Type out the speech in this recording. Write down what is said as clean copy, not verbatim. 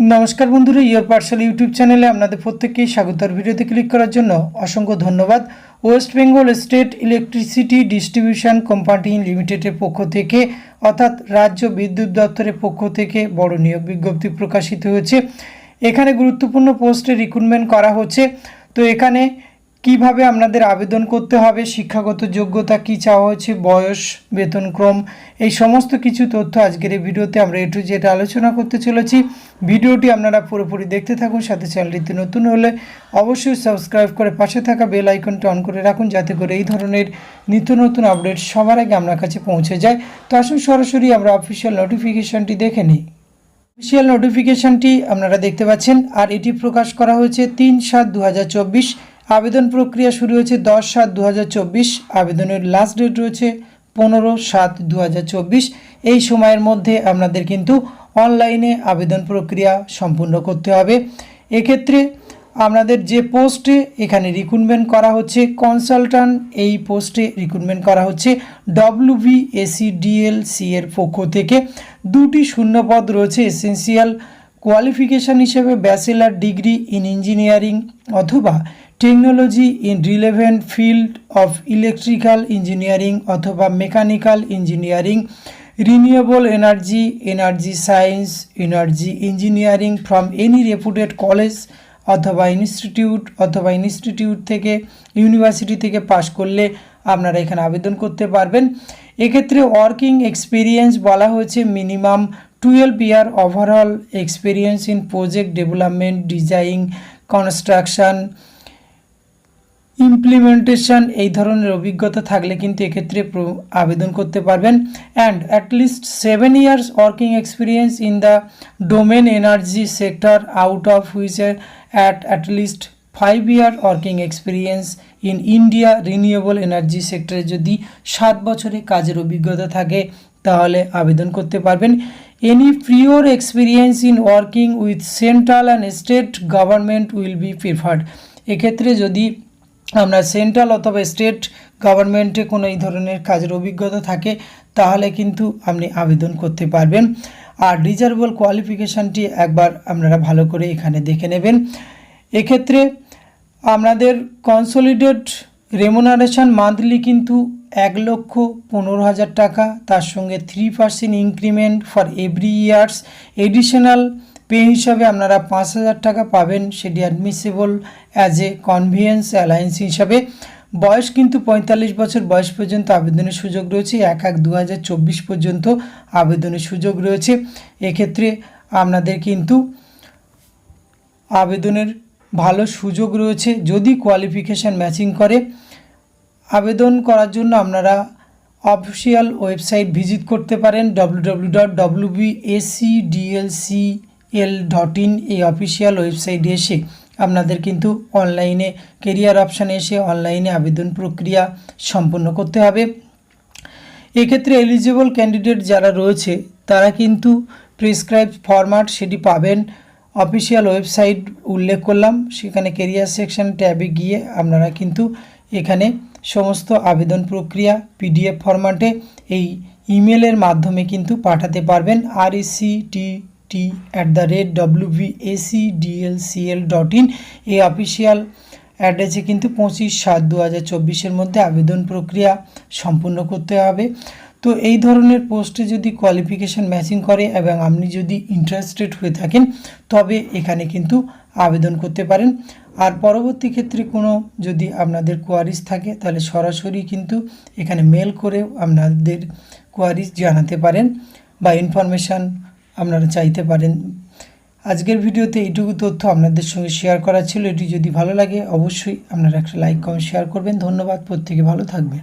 नमस्कार बंधुरा your parcel YouTube चैनले आपनादेर प्रत्येककेई स्वागत। भिडियोते क्लिक करार जन्य असंख्य धन्यवाद। West Bengal state electricity distribution company लिमिटेडের पक्ष থেকে अर्थात राज्य विद्युत दफ्तरेর पक्ष থেকে बड़ नियोग विज्ञप्ति प्रकाशित হয়েছে। এখানে গুরুত্বপূর্ণ পোস্টে রিক্রুটমেন্ট করা হচ্ছে। তো এখানে কিভাবে আপনাদের আবেদন করতে হবে, শিক্ষাগত যোগ্যতা কি চাওয়া হচ্ছে, বয়স, বেতনক্রম, এই সমস্ত কিছু তথ্য আজকের এই ভিডিওতে আমরা এ টু জেড আলোচনা করতে চলেছি। ভিডিওটি আপনারা পুরোপুরি দেখতে থাকুন। সাথে চ্যানেলটিতে নতুন হলে অবশ্যই সাবস্ক্রাইব করে পাশে থাকা বেল আইকনটি অন করে রাখুন, যাতে করে এই ধরনের নিত্য নতুন আপডেট সবার আগে আপনার কাছে পৌঁছে যায়। তো আসুন সরাসরি আমরা অফিসিয়াল নোটিফিকেশনটি দেখে নিই। অফিসিয়াল নোটিফিকেশনটি আপনারা দেখতে পাচ্ছেন, আর এটি প্রকাশ করা হয়েছে 3/7/2024। আবেদন প্রক্রিয়া শুরু হয়েছে 10/7/2024। আবেদনের লাস্ট ডেট রয়েছে 15/7/2024। এই সময়ের মধ্যে আপনাদের কিন্তু অনলাইনে আবেদন প্রক্রিয়া সম্পূর্ণ করতে হবে। এক্ষেত্রে আপনাদের যে পোস্টে এখানে রিক্রুটমেন্ট করা হচ্ছে কনসালট্যান্ট, এই পোস্টে রিক্রুটমেন্ট করা হচ্ছে WBACDLC এর পক্ষ থেকে। দুটি শূন্যপদ রয়েছে। এসেন্সিয়াল কোয়ালিফিকেশান হিসেবে ব্যাচেলার ডিগ্রি ইন ইঞ্জিনিয়ারিং অথবা technology in relevant field of electrical engineering অথবা mechanical engineering, renewable energy, energy science, energy engineering from any reputed college অথবা ইনস্টিটিউট থেকে, ইউনিভার্সিটি থেকে পাশ করলে আপনারা এখানে আবেদন করতে পারবেন। এক্ষেত্রে ওয়ার্কিং এক্সপিরিয়েন্স বলা হয়েছে minimum 12 year overall experience in project development, design, construction, implementation, এই ধরনের অভিজ্ঞতা থাকলে কিন্তু এক্ষেত্রে আবেদন করতে পারবেন। And at least 7 years working experience in the domain energy sector, out of which at least 5 year working experience in India renewable energy সেক্টরে যদি 7 বছরের কাজের অভিজ্ঞতা থাকে তাহলে আবেদন করতে পারবেন। Any prior experience in working with central and state government will be preferred. এক্ষেত্রে যদি আমরা সেন্ট্রাল অথবা স্টেট গভর্নমেন্টে কোনো এই ধরনের কাজের অভিজ্ঞতা থাকে তাহলে কিন্তু আপনি আবেদন করতে পারবেন। আর ডিজারেবল কোয়ালিফিকেশানটি একবার আপনারা ভালো করে এখানে দেখে নেবেন। এক্ষেত্রে আপনাদের কনসলিডেট রেমুনারেশন মান্থলি কিন্তু 1,15,000 টাকা, তার সঙ্গে 3% increment for every years. Additional pay হিসাবে আপনারা 5,000 টাকা পাবেন, সেটি অ্যাডমিসেবল অ্যাজ এ কনভিয়েন্স অ্যালায়েন্স হিসাবে। বয়স কিন্তু 45 বছর বয়স পর্যন্ত আবেদনের সুযোগ রয়েছে। 1/1/2024 পর্যন্ত আবেদনের সুযোগ রয়েছে। এক্ষেত্রে আপনাদের কিন্তু আবেদনের ভালো সুযোগ রয়েছে যদি কোয়ালিফিকেশান ম্যাচিং করে। আবেদন করার জন্য আপনারা অফিসিয়াল ওয়েবসাইট ভিজিট করতে পারেন www.wbacdlcl.in। এই অফিসিয়াল ওয়েবসাইটে এসে আপনাদের কিন্তু অনলাইনে কেরিয়ার অপশানে এসে অনলাইনে আবেদন প্রক্রিয়া সম্পন্ন করতে হবে। এক্ষেত্রে এলিজিবল ক্যান্ডিডেট যারা রয়েছে তারা কিন্তু প্রেসক্রাইব ফরম্যাট সেটি পাবেন। অফিসিয়াল ওয়েবসাইট উল্লেখ করলাম, সেখানে কেরিয়ার সেকশন ট্যাবে গিয়ে আপনারা কিন্তু এখানে সমস্ত আবেদন প্রক্রিয়া PDF ফরম্যাটে এই ইমেলের মাধ্যমে কিন্তু পাঠাতে পারবেন। rectt@wbacdlcl.in এই অফিসিয়াল অ্যাড্রেসে কিন্তু 25/7/2024 মধ্যে আবেদন প্রক্রিয়া সম্পূর্ণ করতে হবে। তো এই ধরনের পোস্টে যদি কোয়ালিফিকেশান ম্যাচিং করে এবং আপনি যদি ইন্টারেস্টেড হয়ে থাকেন তবে এখানে কিন্তু আবেদন করতে পারেন। আর পরবর্তী ক্ষেত্রে কোনো যদি আপনাদের কোয়ারিজ থাকে তাহলে সরাসরি কিন্তু এখানে মেল করেও আপনাদের কোয়ারিজ জানাতে পারেন বা ইনফরমেশান আপনারা চাইতে পারেন। আজকের ভিডিওতে এইটুকু তথ্য আপনাদের সঙ্গে শেয়ার করা ছিল। এটি যদি ভালো লাগে অবশ্যই আপনারা একটা লাইক কমেন্ট শেয়ার করবেন। ধন্যবাদ, প্রত্যেকে ভালো থাকবেন।